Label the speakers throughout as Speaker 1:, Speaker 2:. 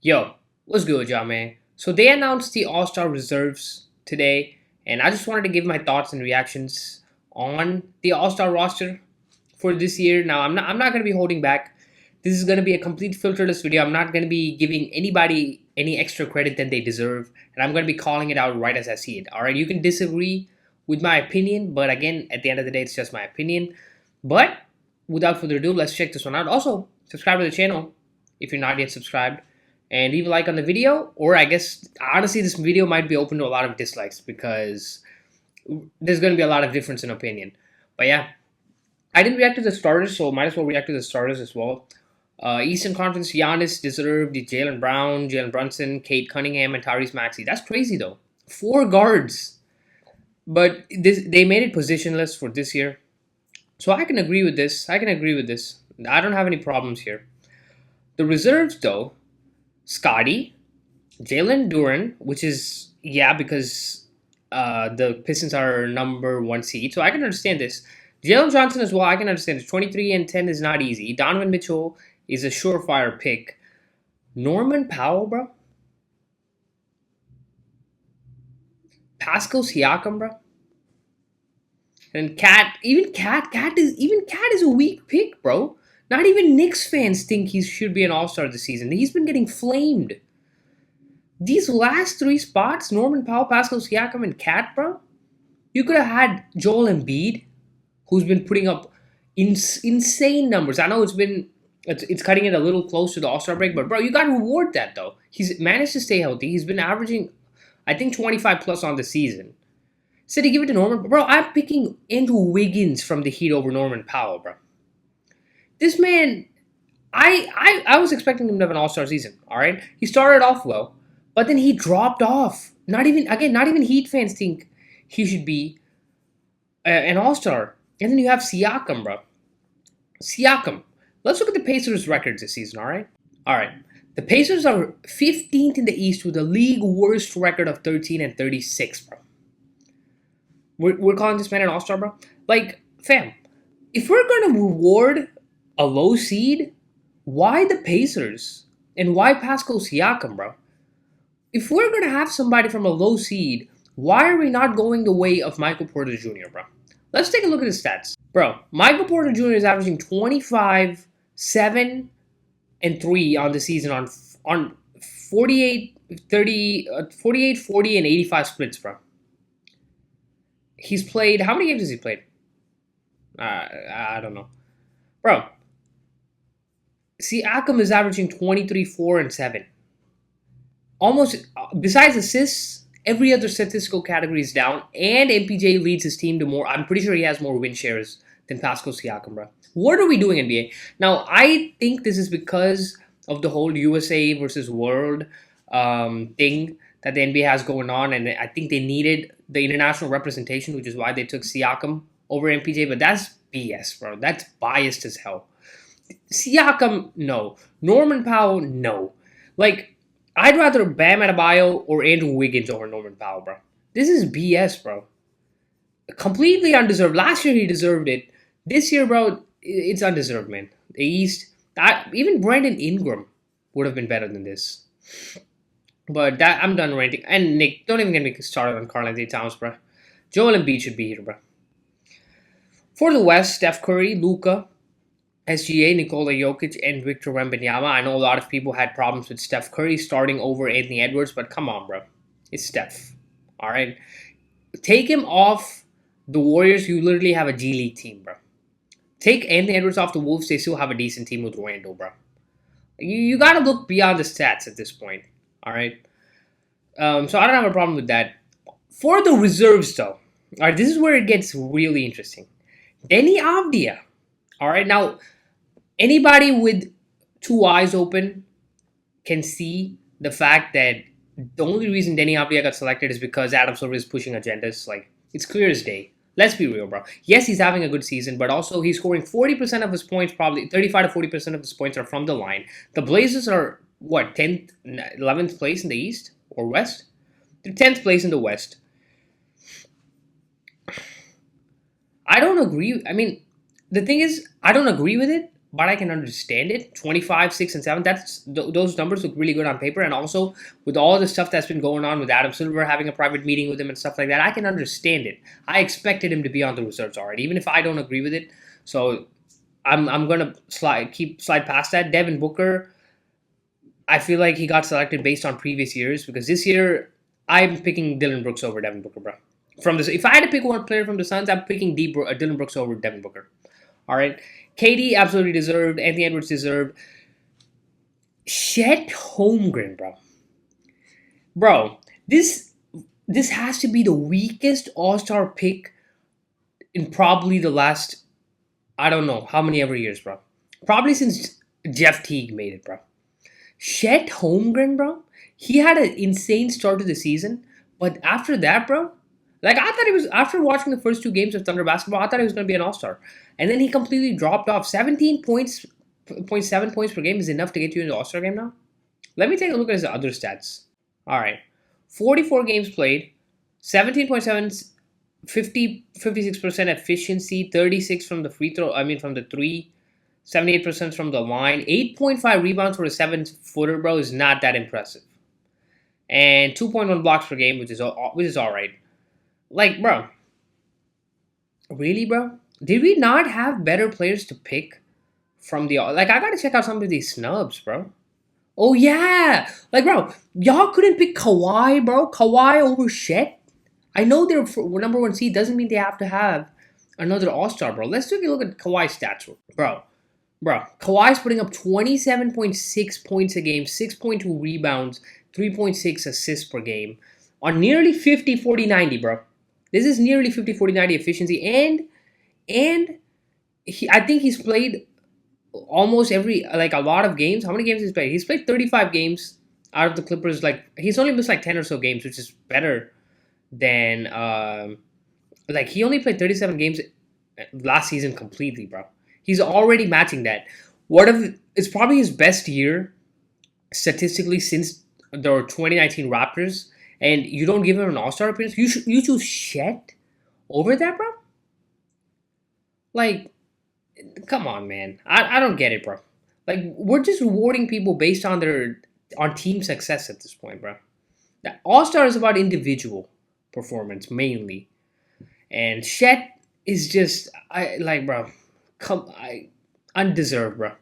Speaker 1: Yo, what's good, y'all, man? So they announced the All-Star reserves today, and I just wanted to give my thoughts and reactions on the All-Star roster for this year. Now, I'm not gonna be holding back. This is gonna be a complete filterless video. I'm not gonna be giving anybody any extra credit than they deserve, and I'm gonna be calling it out right as I see it. All right, you can disagree with my opinion, but again, at the end of the day, it's just my opinion. But without further ado, let's check this one out. Also, subscribe to the channel if you're not yet subscribed and leave a like on the video, or I guess honestly this video might be open to a lot of dislikes because there's going to be a lot of difference in opinion. But yeah, I didn't react to the starters, so might as well react to the starters as well. Eastern Conference, Giannis deserved Jalen Brown, Jalen Brunson, Kate Cunningham, and Tyrese Maxey. That's crazy though. 4 guards, but they made it positionless for this year, so I can agree with this. I don't have any problems here. The reserves though, Scotty, Jalen Duran, which is, yeah, because the Pistons are number 1 seed, so I can understand this. Jalen Johnson as well, I can understand this. 23 and 10 is not easy. Donovan Mitchell is a surefire pick. Norman Powell, bro. Pascal Siakam, bro. And Cat is a weak pick, bro. Not even Knicks fans think he should be an All-Star this season. He's been getting flamed. These last 3 spots, Norman Powell, Pascal Siakam, and Cat, bro, you could have had Joel Embiid, who's been putting up insane numbers. I know it's cutting it a little close to the All-Star break, but bro, you got to reward that though. He's managed to stay healthy. He's been averaging, I think, 25 plus on the season. Said he give it to Norman, bro. I'm picking Andrew Wiggins from the Heat over Norman Powell, bro. This man, I was expecting him to have an All-Star season. All right, he started off well, but then he dropped off. Not even Heat fans think he should be an All-Star. And then you have Siakam, bro. Siakam. Let's look at the Pacers' records this season. All right. The Pacers are 15th in the East with a league worst record of 13 and 36, bro. We're calling this man an All-Star, bro. Like, fam, if we're gonna reward a low seed, why the Pacers and why Pascal Siakam, bro? If we're gonna have somebody from a low seed, why are we not going the way of Michael Porter Jr., bro? Let's take a look at his stats, bro. Michael Porter Jr. is averaging 25, 7, and 3 on the season on 48, 30, 48, 40, and 85 splits, bro. He's played, how many games has he played? I don't know. Bro, Siakam is averaging 23, 4, and 7. Almost, besides assists, every other statistical category is down, and MPJ leads his team to more. I'm pretty sure he has more win shares than Pascal Siakam, bro. What are we doing, NBA? Now, I think this is because of the whole USA versus world thing that the NBA has going on, and I think they needed the international representation, which is why they took Siakam over MPJ, but that's BS, bro. That's biased as hell. Siakam, no. Norman Powell, no. Like, I'd rather Bam Adebayo or Andrew Wiggins over Norman Powell, bro. This is BS, bro. Completely undeserved. Last year he deserved it. This year, bro, it's undeserved, man. The East, even Brandon Ingram would have been better than this. But I'm done ranting. And Nick, don't even get me started on Karl-Anthony Towns, bro. Joel Embiid should be here, bro. For the West, Steph Curry, Luka, SGA, Nikola Jokic, and Victor Wembanyama. I know a lot of people had problems with Steph Curry starting over Anthony Edwards, but come on, bro. It's Steph. All right? Take him off the Warriors. You literally have a G League team, bro. Take Anthony Edwards off the Wolves. They still have a decent team with Randall, bro. You got to look beyond the stats at this point. All right? So I don't have a problem with that. For the reserves, though, all right, this is where it gets really interesting. Denny Avdia. All right, now, anybody with 2 eyes open can see the fact that the only reason Denny Avdia got selected is because Adam Silver is pushing agendas. Like, it's clear as day. Let's be real, bro. Yes, he's having a good season, but also he's scoring 40% of his points, probably 35 to 40% of his points are from the line. The Blazers are, what, 10th, 11th place in the East or West? They're 10th place in the West. I don't agree. I mean, the thing is, I don't agree with it, but I can understand it. 25, 6, and 7. Those numbers look really good on paper. And also, with all the stuff that's been going on with Adam Silver having a private meeting with him and stuff like that, I can understand it. I expected him to be on the reserves already, even if I don't agree with it. So I'm gonna slide past that. Devin Booker, I feel like he got selected based on previous years, because this year I'm picking Dylan Brooks over Devin Booker, bro. From this, if I had to pick one player from the Suns, I'm picking Dylan Brooks over Devin Booker. All right, KD absolutely deserved. Anthony Edwards deserved. Chet Holmgren, bro. This has to be the weakest All-Star pick in probably the last, I don't know how many ever years, bro. Probably since Jeff Teague made it, bro. Chet Holmgren, bro. He had an insane start to the season, but after that, bro, like I thought he was, after watching the first 2 games of Thunder basketball, I thought he was going to be an All-Star, and then he completely dropped off. 17 points, 0.7 points per game is enough to get you in the All-Star game now. Let me take a look at his other stats. All right, 44 games played, 17.7, 56% efficiency, 36 from the free throw. I mean from the three. 78% from the line, 8.5 rebounds for a 7-footer, bro, is not that impressive. And 2.1 blocks per game, which is all right. Like, bro, really, bro? Did we not have better players to pick from the, like? I gotta check out some of these snubs, bro. Oh yeah, like, bro, y'all couldn't pick Kawhi, bro. Kawhi over Chet. I know they're number 1 seed, doesn't mean they have to have another All-Star, bro. Let's take a look at Kawhi's stats, bro. Kawhi's putting up 27.6 points a game, 6.2 rebounds, 3.6 assists per game on nearly 50, 40, 90, bro. This is nearly 50, 40, 90 efficiency. And I think he's played almost a lot of games. How many games he's played? He's played 35 games out of the Clippers. Like, he's only missed like 10 or so games, which is better than, he only played 37 games last season completely, bro. He's already matching that. It's probably his best year statistically since the 2019 Raptors, and you don't give him an All-Star appearance. You choose Chet over that, bro? Like, come on, man. I don't get it, bro. Like, we're just rewarding people based on team success at this point, bro. The All-Star is about individual performance mainly, and Chet is just bro. Undeserved, bro.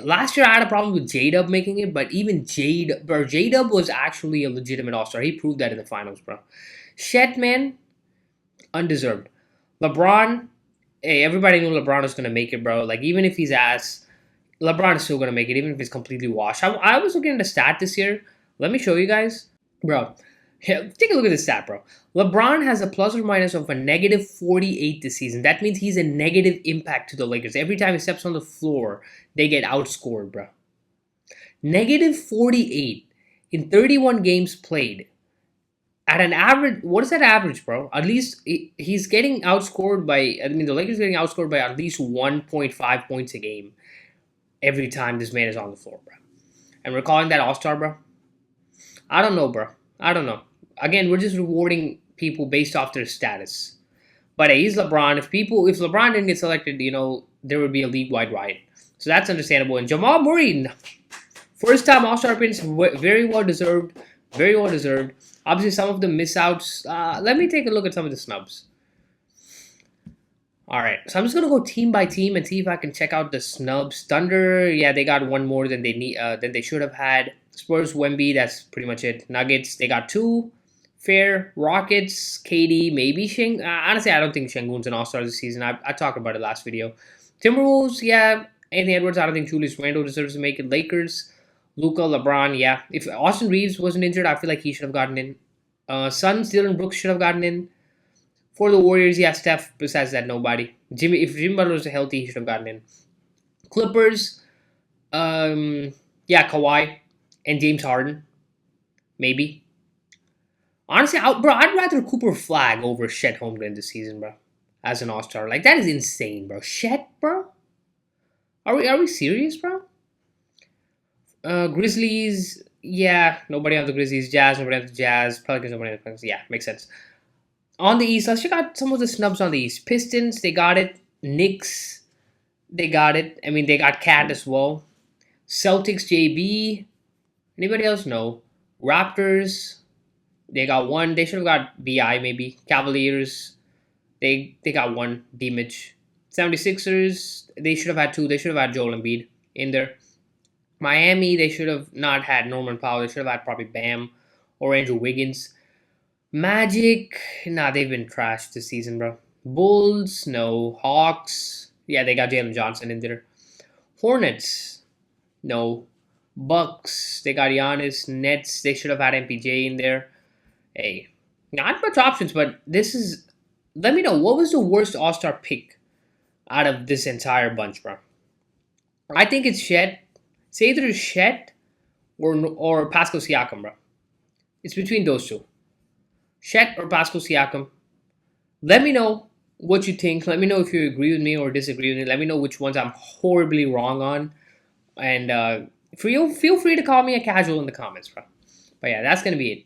Speaker 1: Last year I had a problem with J-Dub making it, but even J-Dub was actually a legitimate All-Star. He proved that in the finals, bro. Chet, man, undeserved. LeBron, hey, everybody knew LeBron was gonna make it, bro. Like, even if he's ass, LeBron is still gonna make it, even if he's completely washed. I was looking at the stat this year. Let me show you guys, bro. Take a look at this stat, bro. LeBron has a plus or minus of a negative 48 this season. That means he's a negative impact to the Lakers. Every time he steps on the floor, they get outscored, bro. Negative 48 in 31 games played. At an average, what is that average, bro? At least he's getting outscored by, the Lakers are getting outscored by at least 1.5 points a game every time this man is on the floor, bro. And we're calling that All-Star, bro? I don't know, bro. I don't know. Again, we're just rewarding people based off their status. But hey, he's LeBron. If LeBron didn't get selected, there would be a league-wide riot. So that's understandable. And Jamal Murray, first time All-Star appearance, very well deserved. Very well deserved. Obviously, some of the miss-outs. Let me take a look at some of the snubs. All right, so I'm just gonna go team by team and see if I can check out the snubs. Thunder, yeah, they got one more than they should have had. Spurs, Wemby, that's pretty much it. Nuggets, they got 2. Fair. Rockets, KD, maybe Sheng. Honestly, I don't think Şengün's an All-Star this season. I talked about it last video. Timberwolves, yeah. Anthony Edwards, I don't think Julius Randle deserves to make it. Lakers, Luka, LeBron, yeah. If Austin Reeves wasn't injured, I feel like he should have gotten in. Suns, Dylan Brooks should have gotten in. For the Warriors, yeah, Steph. Besides that, nobody. If Jimmy Butler was healthy, he should have gotten in. Clippers, yeah, Kawhi and James Harden, maybe. Honestly, I'd rather Cooper Flag over Chet Holmgren this season, bro. As an All-Star, like, that is insane, bro. Chet, bro. Are we serious, bro? Grizzlies, yeah, nobody on the Grizzlies. Jazz, nobody on the Jazz. Pelicans, nobody on the Pelicans. Yeah, makes sense. On the East, let's check out some of the snubs on the East. Pistons, they got it. Knicks, They got it. I mean, they got Cat as well. Celtics JB. Anybody else? No. Raptors. They got one. They should have got BI maybe. Cavaliers. They got one. Dimage. 76ers. They should have had two. They should have had Joel Embiid in there. Miami. They should have not had Norman Powell. They should have had probably Bam or Andrew Wiggins. Magic. Nah, they've been trashed this season, bro. Bulls. No. Hawks. Yeah, they got Jalen Johnson in there. Hornets. No. Bucks, they got Giannis. Nets, they should have had MPJ in there. Hey, not much options, but this is. Let me know, what was the worst All Star pick out of this entire bunch, bro? I think it's Shet. It's either Shet or Pascal Siakam, bro. It's between those two. Shet or Pascal Siakam. Let me know what you think. Let me know if you agree with me or disagree with me. Let me know which ones I'm horribly wrong on. And feel free to call me a casual in the comments, bro. But yeah, that's gonna be it.